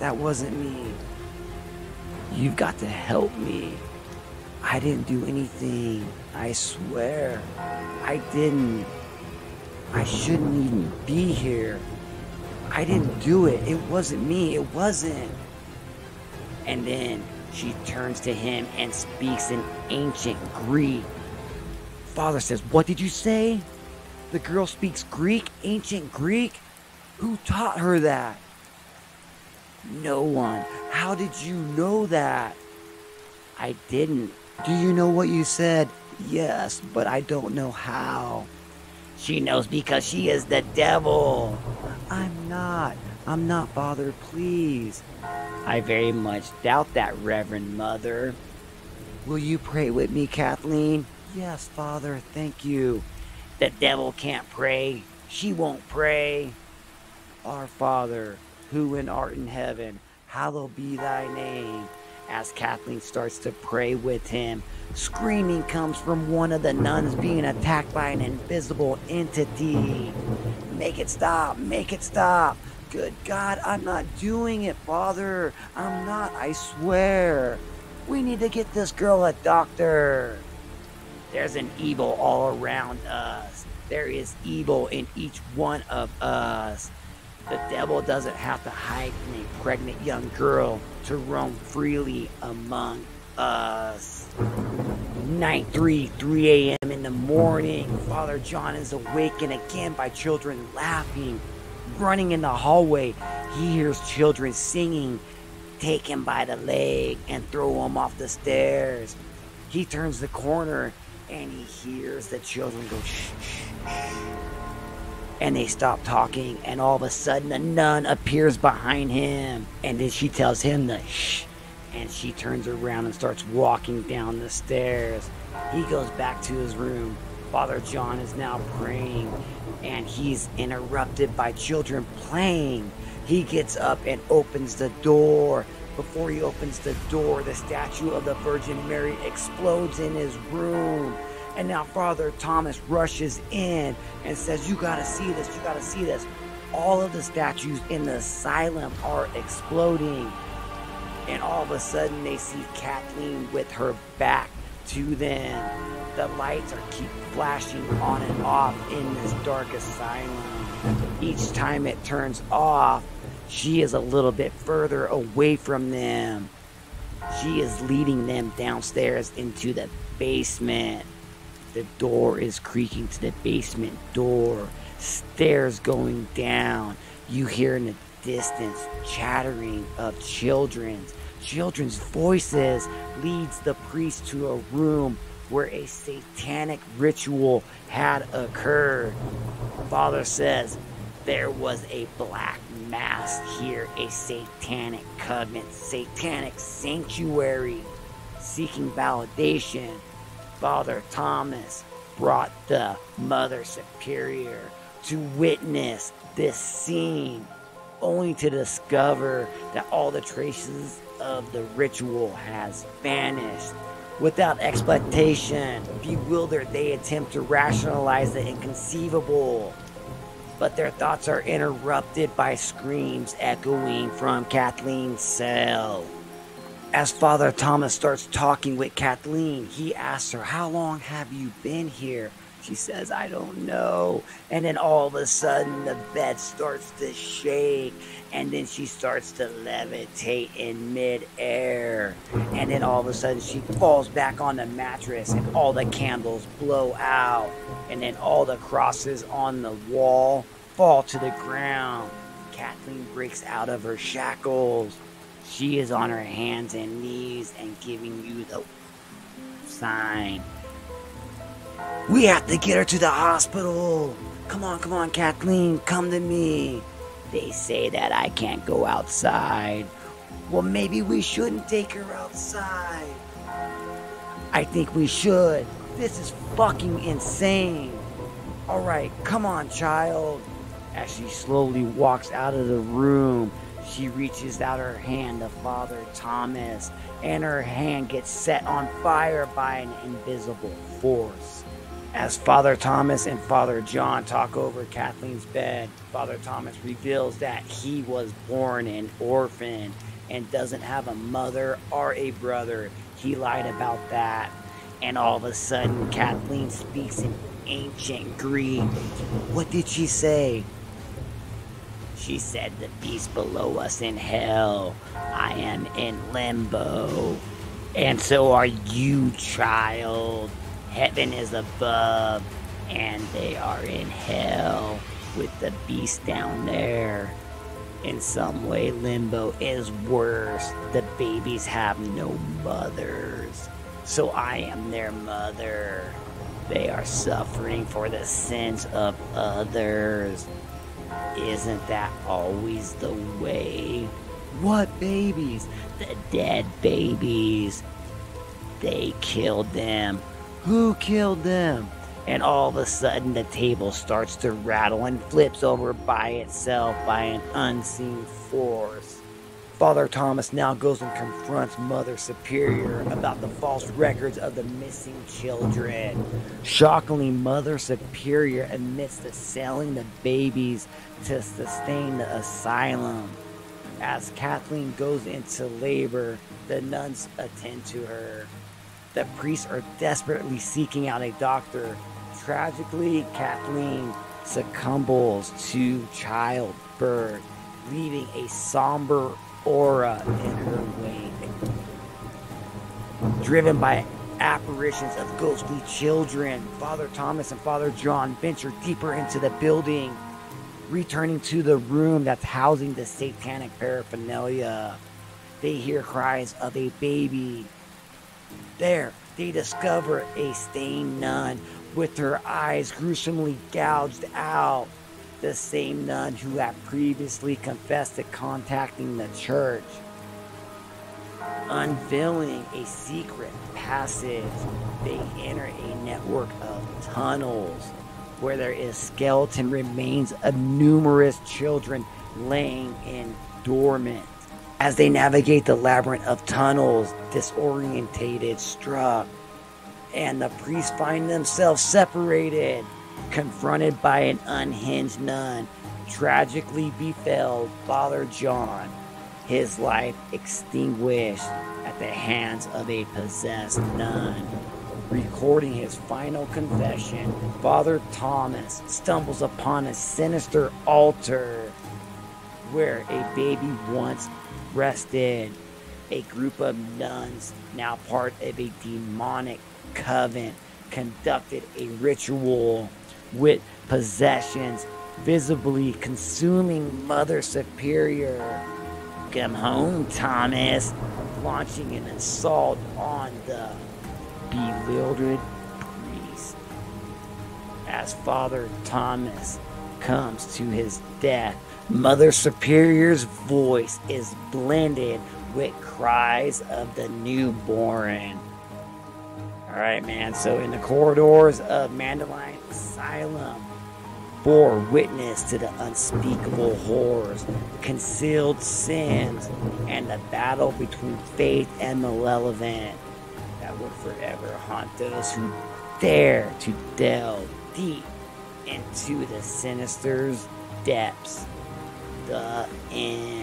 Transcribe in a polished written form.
That wasn't me. You've got to help me. I didn't do anything. I swear. I didn't. I shouldn't even be here. I didn't do it. It wasn't me. It wasn't. And then she turns to him and speaks in ancient Greek. Father says, "What did you say?" The girl speaks Greek, ancient Greek? Who taught her that? No one. How did you know that? I didn't. Do you know what you said? Yes, but I don't know how. She knows because she is the devil. I'm not, Father, please. I very much doubt that, Reverend Mother. Will you pray with me, Kathleen? Yes, Father, thank you. The devil can't pray. She won't pray. Our Father, who art in heaven, hallowed be thy name. As Kathleen starts to pray with him, screaming comes from one of the nuns being attacked by an invisible entity. Make it stop, make it stop. Good God, I'm not doing it, Father. I'm not, I swear. We need to get this girl a doctor. There's an evil all around us. There is evil in each one of us. The devil doesn't have to hide from a pregnant young girl to roam freely among us. 3 a.m. in the morning, Father John is awakened again by children laughing. Running in the hallway, he hears children singing, "Take him by the leg and throw him off the stairs." He turns the corner and he hears the children go shh, shh, shh. And they stop talking, and all of a sudden a nun appears behind him. And then she tells him to shh. And she turns around and starts walking down the stairs. He goes back to his room. Father John is now praying, and he's interrupted by children playing. He gets up and opens the door. Before he opens the door, the statue of the Virgin Mary explodes in his room. And now Father Thomas rushes in and says, "You gotta see this, you gotta see this." All of the statues in the asylum are exploding. And all of a sudden they see Kathleen with her back to them. The lights keep flashing on and off in this dark asylum. Each time it turns off, she is a little bit further away from them. She is leading them downstairs into the basement. The door is creaking to the basement door. Stairs going down. You hear in the distance chattering of children's voices. Leads the priest to a room where a satanic ritual had occurred. Father says there was a black mass here, a satanic covenant, satanic sanctuary seeking validation. Father Thomas brought the Mother Superior to witness this scene, only to discover that all the traces of the ritual has vanished. Without explanation, bewildered, they attempt to rationalize the inconceivable. But their thoughts are interrupted by screams echoing from Kathleen's cell. As Father Thomas starts talking with Kathleen, he asks her, "How long have you been here?" She says, "I don't know." And then all of a sudden, the bed starts to shake. And then she starts to levitate in midair. And then all of a sudden, she falls back on the mattress. And all the candles blow out. And then all the crosses on the wall fall to the ground. Kathleen breaks out of her shackles. She is on her hands and knees and giving you the sign. "We have to get her to the hospital. Come on, Kathleen, come to me." They say that I can't go outside. Well, maybe we shouldn't take her outside. I think we should. This is fucking insane. All right, come on, child. As she slowly walks out of the room, she reaches out her hand to Father Thomas, and her hand gets set on fire by an invisible force. As Father Thomas and Father John talk over Kathleen's bed, Father Thomas reveals that he was born an orphan and doesn't have a mother or a brother. He lied about that. And all of a sudden, Kathleen speaks in ancient Greek. What did she say? She said, "The beast below us in hell. I am in limbo. And so are you, child. Heaven is above, and they are in hell with the beast down there. In some way, limbo is worse. The babies have no mothers, so I am their mother. They are suffering for the sins of others. Isn't that always the way?" What babies? The dead babies. They killed them. Who killed them? And all of a sudden the table starts to rattle and flips over by itself by an unseen force. Father Thomas now goes and confronts Mother Superior about the false records of the missing children. Shockingly, Mother Superior admits to selling the babies to sustain the asylum. As Kathleen goes into labor, the nuns attend to her. The priests are desperately seeking out a doctor. Tragically, Kathleen succumbs to childbirth, leaving a somber aura in her wake. Driven by apparitions of ghostly children, Father Thomas and Father John venture deeper into the building, returning to the room that's housing the satanic paraphernalia. They hear cries of a baby. There, they discover a stained nun with her eyes gruesomely gouged out. The same nun who had previously confessed to contacting the church. Unveiling a secret passage, they enter a network of tunnels where there is skeleton remains of numerous children laying in dormant. As they navigate the labyrinth of tunnels, disorientated, struck, and the priests find themselves separated, confronted by an unhinged nun. Tragically befell Father John, his life extinguished at the hands of a possessed nun. Recording his final confession, Father Thomas stumbles upon a sinister altar where a baby once rested. A group of nuns, now part of a demonic coven, conducted a ritual with possessions visibly consuming Mother Superior. Come home, Thomas, launching an assault on the bewildered priest. As Father Thomas comes to his death, Mother Superior's voice is blended with cries of the newborn. Alright, man, so in the corridors of Mandalay Asylum, bore witness to the unspeakable horrors, concealed sins, and the battle between faith and malevolence that will forever haunt those who dare to delve deep into the sinister's depths. The end.